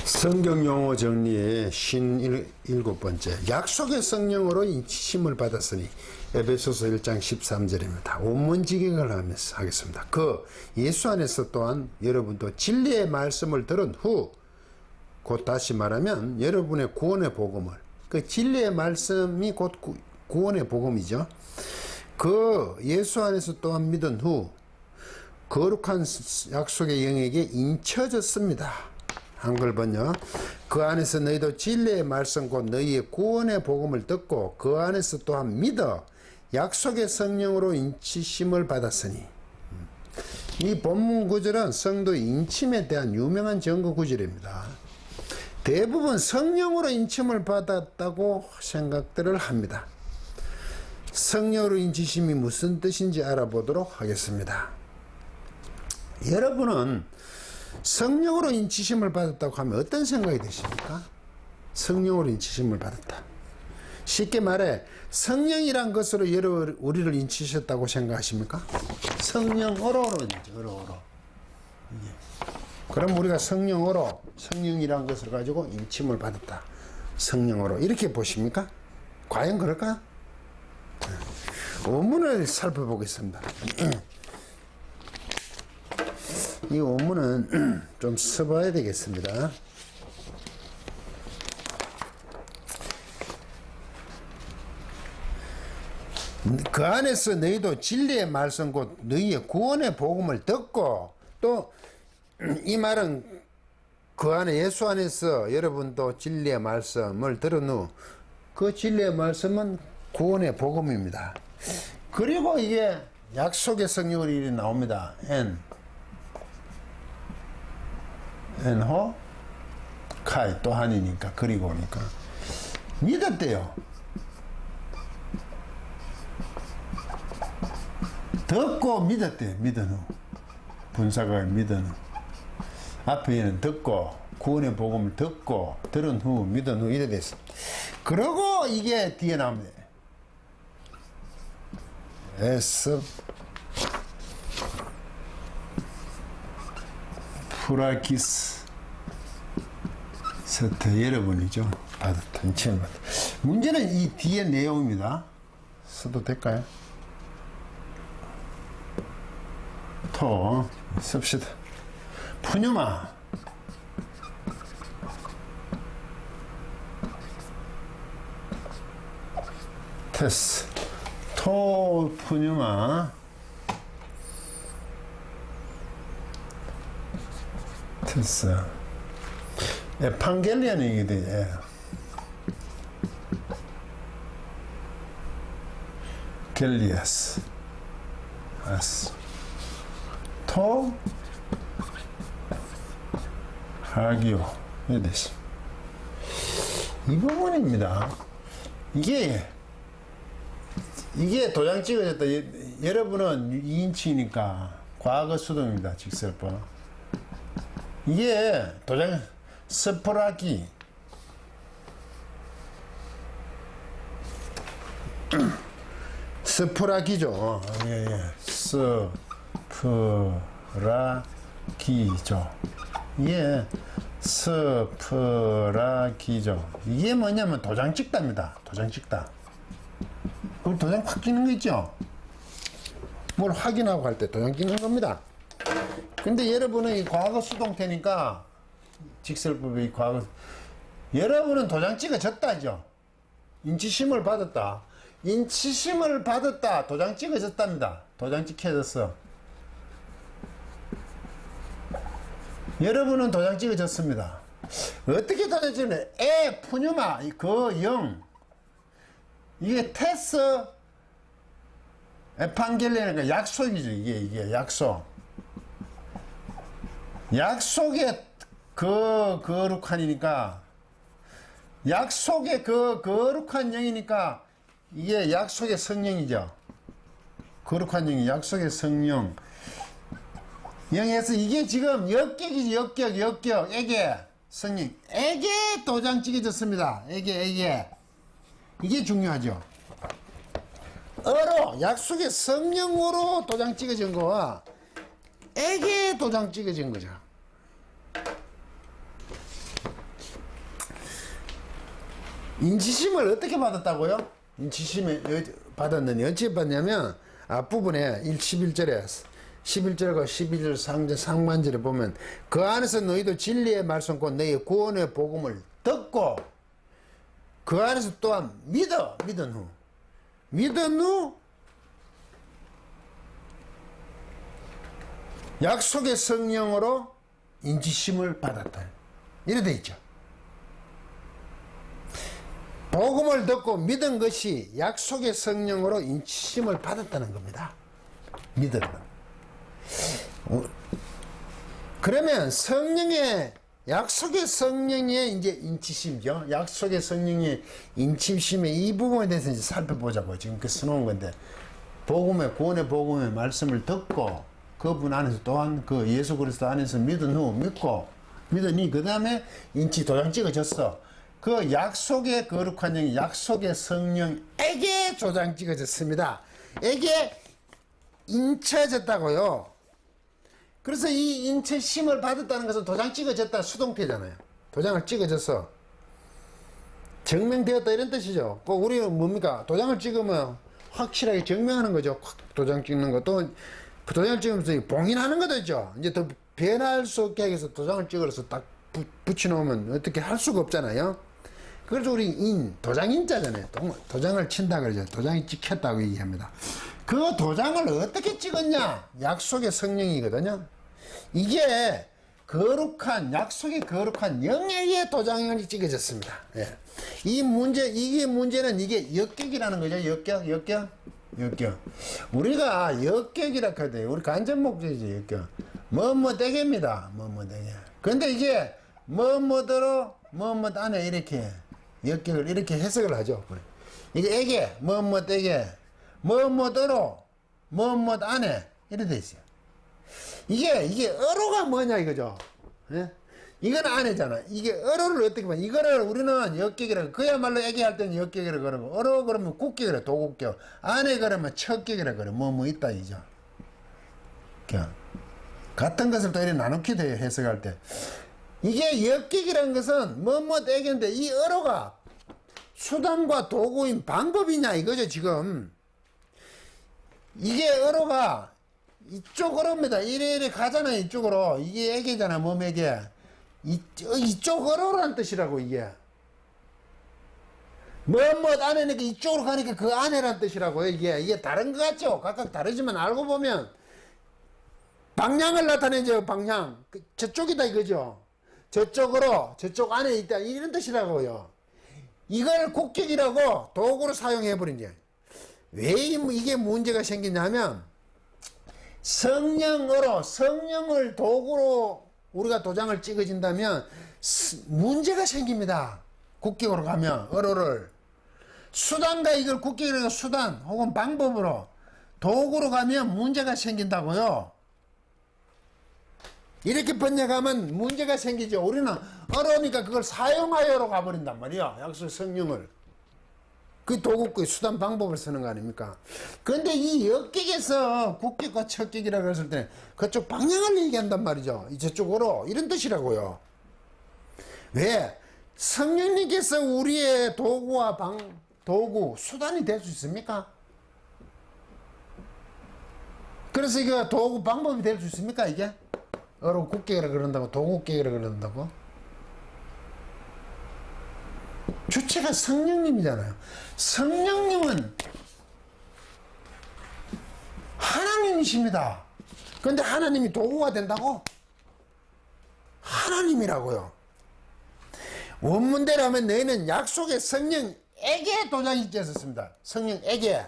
성경 용어 정리의 57번째 약속의 성령으로 인치심을 받았으니 에베소서 1장 13절입니다. 원문직역을 하면서 하겠습니다. 예수 안에서 또한 여러분도 진리의 말씀을 들은 후, 곧 다시 말하면 여러분의 구원의 복음을, 진리의 말씀이 곧 구원의 복음이죠. 예수 안에서 또한 믿은 후 거룩한 약속의 영에게 인쳐졌습니다. 한글 번역. 그 안에서 너희도 진리의 말씀 곧 너희의 구원의 복음을 듣고 그 안에서 또한 믿어 약속의 성령으로 인치심을 받았으니. 이 본문 구절은 성도의 인침에 대한 유명한 증거 구절입니다. 대부분 성령으로 인침을 받았다고 생각들을 합니다. 성령으로 인치심이 무슨 뜻인지 알아보도록 하겠습니다. 여러분은 성령으로 인치심을 받았다고 하면 어떤 생각이 드십니까? 성령으로 인치심을 받았다. 쉽게 말해 성령이란 것으로 우리를 인치셨다고 생각하십니까? 성령으로로. 그럼 우리가 성령이란 것을 가지고 인침을 받았다. 성령으로 이렇게 보십니까? 과연 그럴까? 원문을 살펴보겠습니다. 이 원문은 좀 써봐야 되겠습니다. 그 안에서 너희도 진리의 말씀 곧 너희의 구원의 복음을 듣고, 또 이 말은 그 안에 예수 안에서 여러분도 진리의 말씀을 들은 후 그 진리의 말씀은 구원의 복음입니다. 그리고 이게 약속의 성령이 나옵니다. 엔호 카이 또 한이니까 그리고 오니까 믿었대요. 듣고 믿었대요. 믿은 후 분사가 믿은 후 앞에는 듣고 구원의 복음을 듣고 들은 후 믿은 후 이래 됐어. 그러고 이게 뒤에 나옵니다. 에스 프라키스 서태 여러분이죠. 받았다. 인침을 받았다. 문제는 이 뒤에 내용입니다. 써도 될까요? 씁시다. 푸뉴마 테스 푸뉴마 테스 에판겔리언이 이게 돼. 겔리아스 아스 하기오 이래 됐어. 이 부분입니다. 이게 도장 찍어졌다. 여러분은 2인치니까 과거 수동입니다. 직설법. 이게 도장 스프라기 스프라기죠. 스프라기죠. 예, 스프라기죠. 이게 뭐냐면 도장 찍답니다. 도장 찍다. 그걸 도장 확 찍는 거 있죠? 뭘 확인하고 할 때 도장 찍는 겁니다. 근데 여러분은 이 과거 수동태니까 직설법의 과거, 여러분은 도장 찍어졌다죠. 인치심을 받았다. 인치심을 받았다. 도장 찍어졌답니다. 도장 찍혀졌어. 여러분은 도장 찍어졌습니다. 어떻게 도장 찍는? 푸뉴마 그 영, 이게 테스 에판겔리언이니까 약속이죠. 이게 약속. 약속의 거룩한이니까, 약속의 거룩한 영이니까 이게 약속의 성령이죠. 거룩한 영이 약속의 성령. 영에서 이게 지금 역격이지. 역격. 에게 성령. 에게 도장 찍어졌습니다. 에게. 이게 중요하죠. 약속의 성령으로 도장 찍어진 거와 에게 도장 찍어진 거죠. 인치심을 어떻게 받았다고요? 인치심을 받았느니 어떻게 받냐면 앞부분에 11절에 11절과 12절 상반절에 보면 그 안에서 너희도 진리의 말씀 곧 너희의 구원의 복음을 듣고 그 안에서 또한 믿은 후 약속의 성령으로 인치심을 받았다. 이래 돼 있죠. 복음을 듣고 믿은 것이 약속의 성령으로 인치심을 받았다는 겁니다. 믿은 것. 그러면 성령의 약속의 성령의 이제 인치심이죠. 약속의 성령의 인치심의 이 부분에 대해서 이제 살펴보자고 지금 그 써놓은 건데, 복음의 구원의 복음의 말씀을 듣고 그분 안에서 또한 그 예수 그리스도 안에서 믿은 후 믿으니 그 다음에 인치 도장 찍어졌어. 그 약속의 거룩한 영이 약속의 성령에게 도장 찍어졌습니다. 에게 인쳐졌다고요. 그래서 이 인체심을 받았다는 것은 도장 찍어졌다 수동태잖아요. 도장을 찍어져서 증명되었다 이런 뜻이죠. 꼭 우리는 뭡니까? 도장을 찍으면 확실하게 증명하는 거죠. 도장 찍는 것도 도장을 찍으면서 봉인하는 것도 있죠. 이제 더 변할 수 없게 하기 위해서 도장을 찍어서 딱 붙여놓으면 어떻게 할 수가 없잖아요. 그래서 우리 도장인자잖아요. 도장을 친다 그러죠. 도장이 찍혔다고 얘기합니다. 그 도장을 어떻게 찍었냐? 약속의 성령이거든요. 이게 약속의 거룩한 영에게 도장이 찍어졌습니다. 예. 이게 역격이라는 거죠. 역격. 우리가 역격이라 하거든요. 우리 간접 목적이지, 역격. 되게입니다. 되게. 근데 이게, 뭐뭐더러, 안에 이렇게, 역격을 이렇게 해석을 하죠. 이게 에게, 에게, 뭐뭐더러, 안에, 이렇게 돼 있어요. 이게 어로가 뭐냐 이거죠. 예? 이건 안에잖아. 이게 어로를 어떻게 봐? 이거를 우리는 역격이라고, 그야말로 에게 할 때는 역격이라고 그러고, 어로 그러면 국격이라 도국격, 안에 그러면 척격이라고 그래. 있다 이죠. 같은 것을 또 이렇게 나누게 돼요, 해석할 때. 이게 역격이라는 것은 에게인데 이 어로가 수단과 도구인 방법이냐 이거죠, 지금. 이게 어로가 이쪽으로입니다. 이래 가잖아요, 이쪽으로. 이게 에게잖아, 에게. 이쪽으로란 뜻이라고, 이게. 안에니까 이쪽으로 가니까 그 안에란 뜻이라고요, 이게 다른 것 같죠? 각각 다르지만 알고 보면 방향을 나타내죠, 방향. 저쪽이다, 이거죠. 저쪽 안에 있다, 이런 뜻이라고요. 이걸 국격이라고 도구로 사용해버린 거예요. 왜 이게 문제가 생기냐면, 성령을 도구로 우리가 도장을 찍어진다면 문제가 생깁니다. 국격으로 가면 어로를 수단과 이걸 국격이라고 수단 혹은 방법으로 도구로 가면 문제가 생긴다고요. 이렇게 번역하면 문제가 생기죠. 우리는 어려우니까 그걸 사용하여로 가버린단 말이야. 약속 성령을. 그 도구의 수단 방법을 쓰는 거 아닙니까? 그런데 이 역격에서 국격과 척격이라고 했을 때 그쪽 방향을 얘기한단 말이죠. 저쪽으로 이런 뜻이라고요. 왜? 성령님께서 우리의 도구, 수단이 될 수 있습니까? 그래서 이거 도구 방법이 될 수 있습니까? 이게? 국격이라 그런다고, 도구격이라 그런다고? 주체가 성령님이잖아요. 성령님은 하나님이십니다. 그런데 하나님이 도구가 된다고? 하나님이라고요. 원문대로 면 너희는 약속의 성령에게 도장이 찍혔습니다. 성령에게.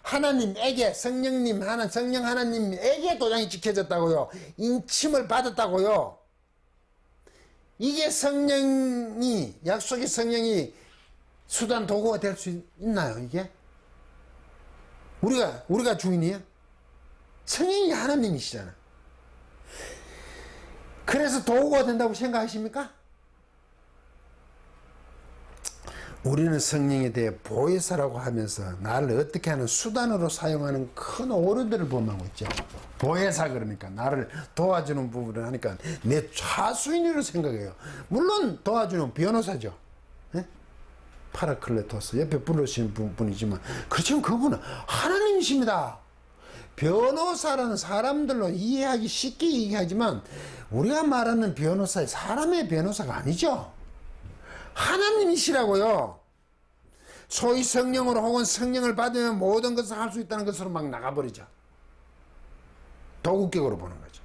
하나님에게, 성령 하나님에게 도장이 찍혀졌다고요. 인침을 받았다고요. 이게 약속의 성령이 수단 도구가 될 수 있나요, 이게? 우리가 주인이에요? 성령이 하나님이시잖아. 그래서 도구가 된다고 생각하십니까? 우리는 성령에 대해 보혜사라고 하면서 나를 어떻게 하는 수단으로 사용하는 큰 오류들을 범하고 있죠. 보혜사 그러니까 나를 도와주는 부분을 하니까 내 차수인으로 생각해요. 물론 도와주는 변호사죠. 네? 파라클레토스 옆에 부르시는 분이지만 그렇지만 그분은 하나님이십니다. 변호사라는 사람들로 이해하기 쉽게 얘기하지만 우리가 말하는 변호사의 사람의 변호사가 아니죠. 하나님이시라고요. 소위 성령으로 혹은 성령을 받으면 모든 것을 할 수 있다는 것으로 막 나가버리죠. 도구격으로 보는 거죠.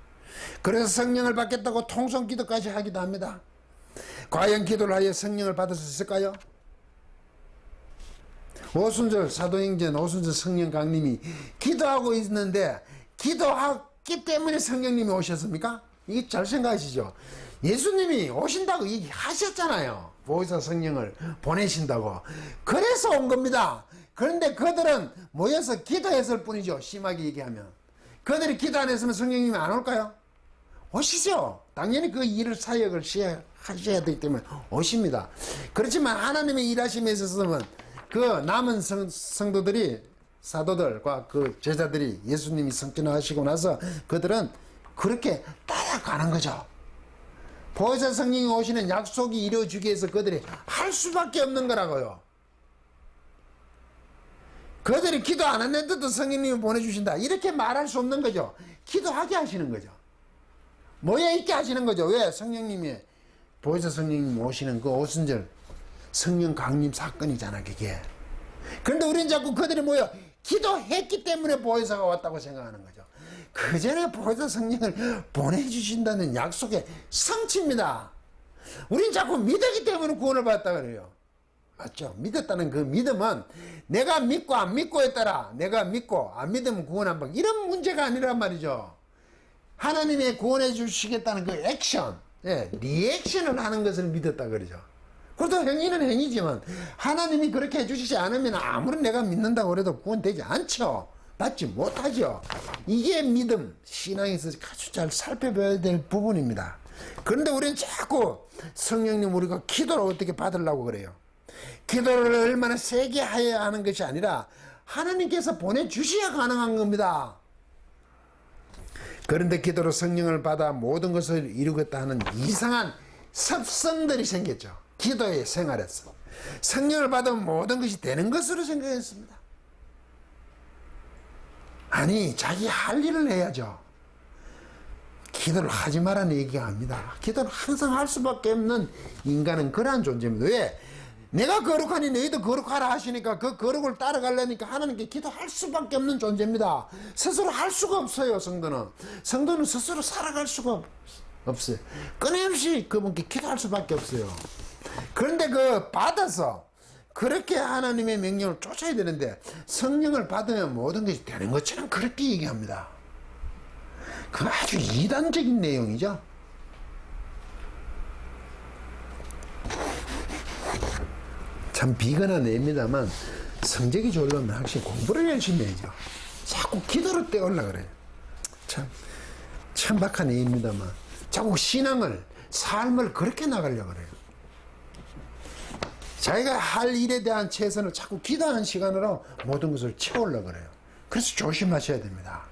그래서 성령을 받겠다고 통성 기도까지 하기도 합니다. 과연 기도를 하여 성령을 받을 수 있을까요? 오순절 사도행전 오순절 성령 강림이 기도하고 있는데 기도했기 때문에 성령님이 오셨습니까? 이게 잘 생각하시죠? 예수님이 오신다고 얘기하셨잖아요. 보혜사 성령을 보내신다고. 그래서 온 겁니다. 그런데 그들은 모여서 기도했을 뿐이죠. 심하게 얘기하면. 그들이 기도 안 했으면 성령님이 안 올까요? 오시죠. 당연히 그 일을 사역을 하셔야 되기 때문에 오십니다. 그렇지만 하나님의 일하심에 있어서는 그 남은 성도들이 사도들과 그 제자들이 예수님이 성전하시고 나서 그들은 그렇게 따라가는 거죠. 보혜사 성령이 오시는 약속이 이루어지기 위해서 그들이 할 수밖에 없는 거라고요. 그들이 기도 안 했는데도 성령님이 보내주신다. 이렇게 말할 수 없는 거죠. 기도하게 하시는 거죠. 모여있게 하시는 거죠. 왜? 성령님이 보혜사 성령님 오시는 그 오순절 성령 강림 사건이잖아 그게. 그런데 우리는 자꾸 그들이 모여 기도했기 때문에 보혜사가 왔다고 생각하는 거죠. 그 전에 보혜사 성령을 보내주신다는 약속의 성취입니다. 우린 자꾸 믿었기 때문에 구원을 받았다 그래요. 맞죠? 믿었다는 그 믿음은 내가 믿고 안 믿고에 따라 내가 믿고 안 믿으면 구원 안 받고 이런 문제가 아니란 말이죠. 하나님의 구원해 주시겠다는 그 액션, 리액션을 하는 것을 믿었다 그러죠. 그것도 행위는 행위지만 하나님이 그렇게 해주시지 않으면 아무리 내가 믿는다고 해도 구원되지 않죠. 받지 못하죠. 이게 믿음, 신앙에서 아주 잘 살펴봐야 될 부분입니다. 그런데 우리는 자꾸 성령님 우리가 기도를 어떻게 받으려고 그래요. 기도를 얼마나 세게 해야 하는 것이 아니라 하나님께서 보내주셔야 가능한 겁니다. 그런데 기도로 성령을 받아 모든 것을 이루겠다 하는 이상한 습성들이 생겼죠. 기도의 생활에서. 성령을 받으면 모든 것이 되는 것으로 생각했습니다. 아니, 자기 할 일을 해야죠. 기도를 하지 말라는 얘기가 아닙니다. 기도를 항상 할 수밖에 없는 인간은 그러한 존재입니다. 왜? 내가 거룩하니 너희도 거룩하라 하시니까 그 거룩을 따라가려니까 하나님께 기도할 수밖에 없는 존재입니다. 스스로 할 수가 없어요. 성도는 스스로 살아갈 수가 없어요. 끊임없이 그분께 기도할 수밖에 없어요. 그런데 그 받아서 그렇게 하나님의 명령을 쫓아야 되는데 성령을 받으면 모든 것이 되는 것처럼 그렇게 얘기합니다. 그 아주 이단적인 내용이죠. 참 비근한 애입니다만 성적이 좋으려면 확실히 공부를 열심히 해야죠. 자꾸 기도를 떼우려고 그래요. 참 천박한 애입니다만 자꾸 신앙을 삶을 그렇게 나가려고 그래요. 자기가 할 일에 대한 최선을 자꾸 기도하는 시간으로 모든 것을 채우려고 그래요. 그래서 조심하셔야 됩니다.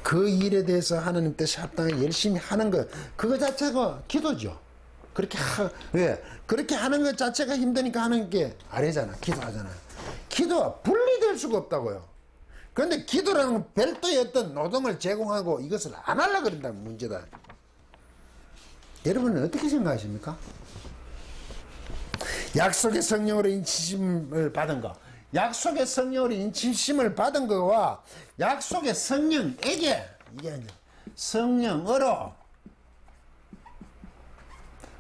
그 일에 대해서 하나님 뜻에 합당하게 열심히 하는 것, 그거 자체가 기도죠. 왜? 그렇게 하는 것 자체가 힘드니까 하나님께 아뢰잖아. 기도하잖아요. 기도와 분리될 수가 없다고요. 그런데 기도라는 건 별도의 어떤 노동을 제공하고 이것을 안 하려고 그런다는 문제다. 여러분은 어떻게 생각하십니까? 약속의 성령으로 인치심을 받은 거, 약속의 성령으로 인치심을 받은 거와 약속의 성령에게, 이게 아니라 성령으로,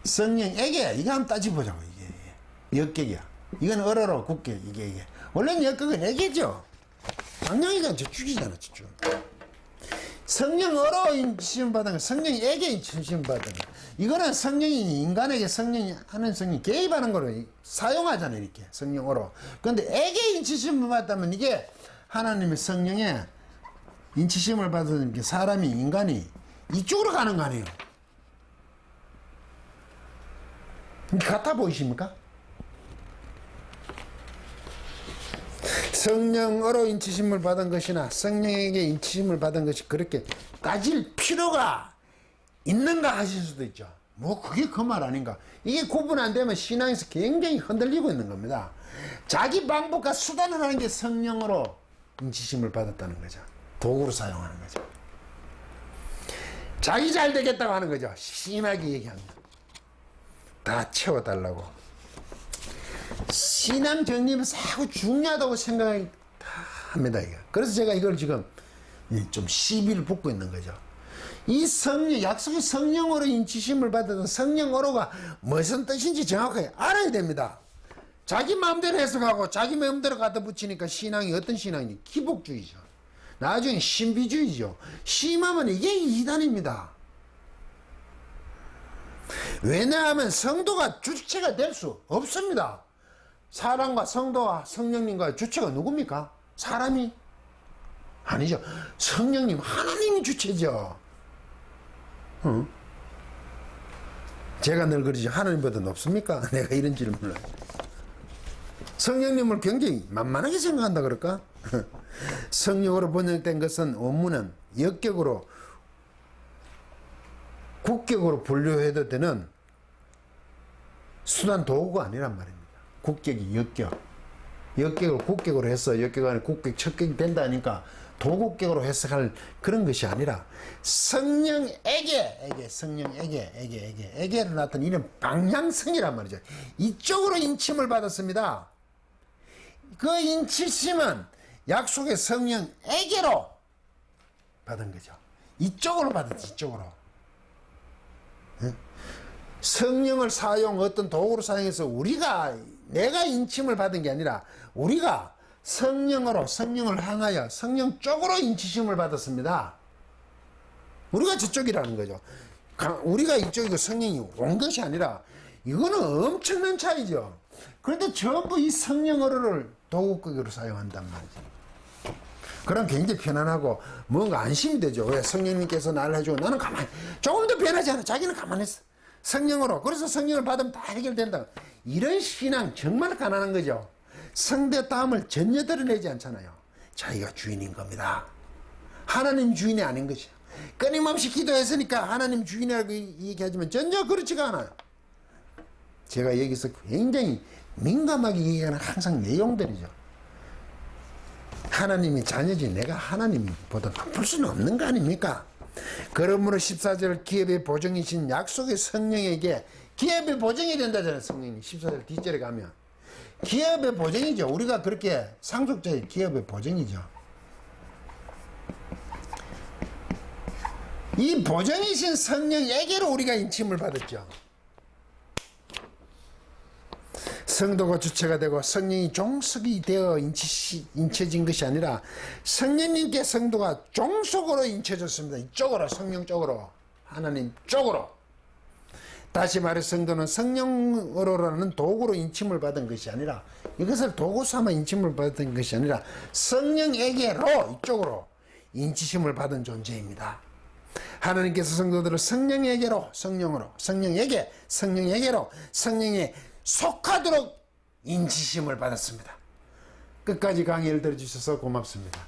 성령에게, 이거 한번 따져보자고. 이게 역격이야. 이건 어로로 굳게, 이게 원래는 역격은 에게죠. 당연히가 저축이잖아. 저축. 성령으로 인치심 받은 거, 성령에게 인치심 받은 거. 이거는 성령이 인간에게 성령이 하는 성령 개입하는 거로 사용하잖아요. 이렇게 성령으로. 그런데 에게 인치심을 받다면 이게 하나님의 성령에 인치심을 받은 게 사람이, 인간이 이쪽으로 가는 거 아니에요. 같아 보이십니까? 성령으로 인치심을 받은 것이나 성령에게 인치심을 받은 것이 그렇게 따질 필요가 있는가 하실 수도 있죠. 뭐 그게 그 말 아닌가. 이게 구분 안 되면 신앙에서 굉장히 흔들리고 있는 겁니다. 자기 방법과 수단을 하는 게 성령으로 인치심을 받았다는 거죠. 도구로 사용하는 거죠. 자기 잘 되겠다고 하는 거죠. 심하게 얘기합니다. 다 채워달라고. 신앙 정리는 아주 중요하다고 생각합니다. 이거. 그래서 제가 이걸 지금 좀 시비를 붙고 있는 거죠. 이 성령, 약속의 성령으로 인치심을 받았던 성령으로가 무슨 뜻인지 정확하게 알아야 됩니다. 자기 마음대로 해석하고 자기 마음대로 갖다 붙이니까 신앙이 어떤 신앙이니? 기복주의죠. 나중에 신비주의죠. 심하면 이게 이단입니다. 왜냐하면 성도가 주체가 될 수 없습니다. 사람과 성도와 성령님과 주체가 누굽니까? 사람이? 아니죠. 성령님, 하나님이 주체죠. 제가 늘 그러죠. 하나님보다 높습니까? 내가 이런 질문을. 성령님을 굉장히 만만하게 생각한다 그럴까? 성령으로 번역된 것은 원문은 역격으로 국격으로 분류해도 되는 수단 도구가 아니란 말입니다. 국격이 역격. 역격을 국격으로 해서 역격 안에 국격 척격이 된다니까 도국격으로 해석할 그런 것이 아니라 성령에게로 나타난 이런 방향성이란 말이죠. 이쪽으로 인침을 받았습니다. 그 인치심은 약속의 성령에게로 받은 거죠. 이쪽으로 받았지, 이쪽으로. 성령을 어떤 도구로 사용해서 내가 인침을 받은 게 아니라 우리가 성령을 향하여 성령 쪽으로 인치심을 받았습니다. 우리가 저쪽이라는 거죠. 우리가 이쪽이고 성령이 온 것이 아니라 이거는 엄청난 차이죠. 그런데 전부 이 성령어를 도구격으로 사용한단 말이죠. 그럼 굉장히 편안하고 뭔가 안심이 되죠. 왜? 성령님께서 나를 해주고 나는 가만히, 조금 더 변하지 않아. 자기는 가만히 있어. 성령으로. 그래서 성령을 받으면 다 해결된다. 이런 신앙 정말 가난한 거죠. 성대다움을 전혀 드러내지 않잖아요. 자기가 주인인 겁니다. 하나님 주인이 아닌 것이죠. 끊임없이 기도했으니까 하나님 주인이라고 얘기하지만 전혀 그렇지가 않아요. 제가 여기서 굉장히 민감하게 얘기하는 항상 내용들이죠. 하나님이 자녀지 내가 하나님보다 높을 수는 없는 거 아닙니까? 그러므로 14절 기업의 보증이신 약속의 성령에게 기업의 보증이 된다잖아요. 성령이 14절 뒷절에 가면 기업의 보증이죠. 우리가 그렇게 상속자의 기업의 보증이죠. 이 보증이신 성령에게로 우리가 인침을 받았죠. 성도가 주체가 되고 성령이 종속이 되어 인쳐진 것이 아니라 성령님께 성도가 종속으로 인쳐졌습니다. 이쪽으로, 성령 쪽으로, 하나님 쪽으로. 다시 말해 성도는 성령으로라는 도구로 인침을 받은 것이 아니라 이것을 도구 삼아 인침을 받은 것이 아니라 성령에게로, 이쪽으로 인치심을 받은 존재입니다. 하나님께서 성도들을 성령에게로, 성령에게로, 성령에 속하도록 인치심을 받았습니다. 끝까지 강의를 들어주셔서 고맙습니다.